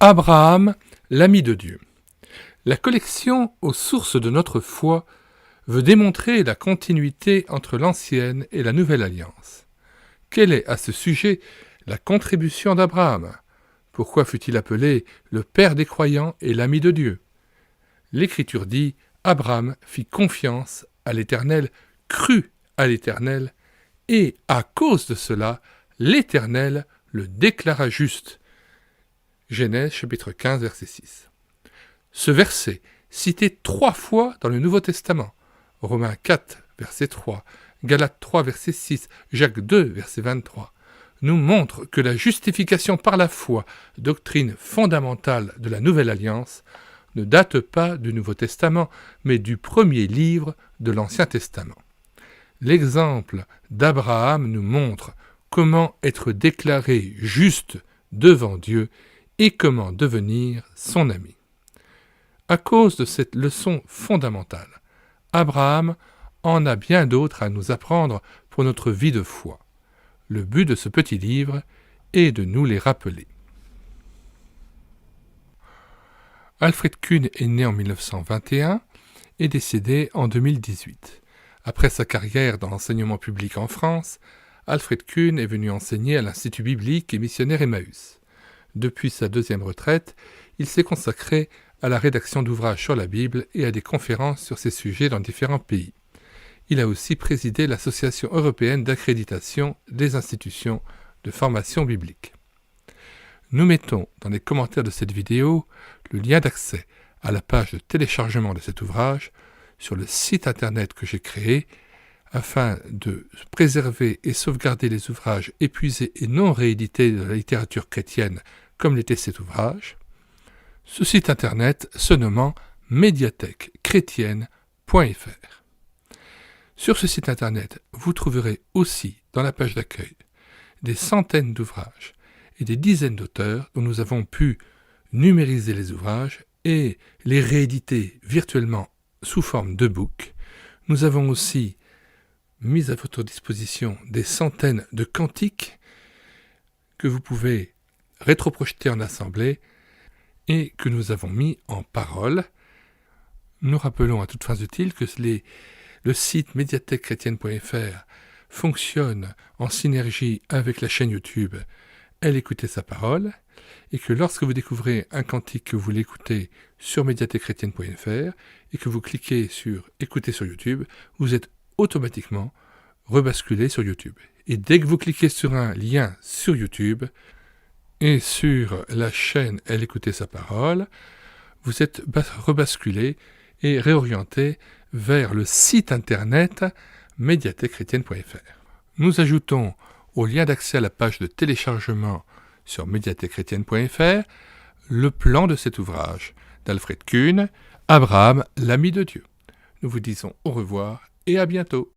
Abraham, l'ami de Dieu. La collection aux sources de notre foi veut démontrer la continuité entre l'ancienne et la nouvelle alliance. Quelle est à ce sujet la contribution d'Abraham? Pourquoi fut-il appelé le père des croyants et l'ami de Dieu? L'Écriture dit « Abraham fit confiance à l'Éternel, crut à l'Éternel, et à cause de cela, l'Éternel le déclara juste. » Genèse chapitre 15, verset 6. Ce verset, cité 3 fois dans le Nouveau Testament, Romains 4, verset 3, Galates 3, verset 6, Jacques 2, verset 23, nous montre que la justification par la foi, doctrine fondamentale de la Nouvelle Alliance, ne date pas du Nouveau Testament, mais du premier livre de l'Ancien Testament. L'exemple d'Abraham nous montre comment être déclaré juste devant Dieu et comment devenir son ami. À cause de cette leçon fondamentale, Abraham en a bien d'autres à nous apprendre pour notre vie de foi. Le but de ce petit livre est de nous les rappeler. Alfred Kuhn est né en 1921 et décédé en 2018. Après sa carrière dans l'enseignement public en France, Alfred Kuhn est venu enseigner à l'Institut biblique et missionnaire Emmaüs. Depuis sa 2e retraite, il s'est consacré à la rédaction d'ouvrages sur la Bible et à des conférences sur ces sujets dans différents pays. Il a aussi présidé l'Association européenne d'accréditation des institutions de formation biblique. Nous mettons dans les commentaires de cette vidéo le lien d'accès à la page de téléchargement de cet ouvrage sur le site internet que j'ai créé afin de préserver et sauvegarder les ouvrages épuisés et non réédités de la littérature chrétienne comme l'était cet ouvrage. Ce site internet se nommant médiathèquechrétienne.fr. Sur ce site internet, vous trouverez aussi dans la page d'accueil des centaines d'ouvrages et des dizaines d'auteurs dont nous avons pu numériser les ouvrages et les rééditer virtuellement sous forme d'e-book. Nous avons aussi mis à votre disposition des centaines de cantiques que vous pouvez rétroprojeter en assemblée et que nous avons mis en parole. Nous rappelons à toutes fins utiles que le site médiathèquechrétienne.fr fonctionne en synergie avec la chaîne YouTube Elle écoutait sa parole, et que lorsque vous découvrez un cantique que vous voulez écouter sur médiathèquechrétienne.fr et que vous cliquez sur Écouter sur YouTube, vous êtes automatiquement rebasculé sur YouTube. Et dès que vous cliquez sur un lien sur YouTube et sur la chaîne Elle écoutait sa parole, vous êtes rebasculé et réorienté vers le site internet médiathèquechrétienne.fr. Nous ajoutons au lien d'accès à la page de téléchargement sur médiathèquechrétienne.fr le plan de cet ouvrage d'Alfred Kuhn, Abraham, l'ami de Dieu. Nous vous disons au revoir et à bientôt.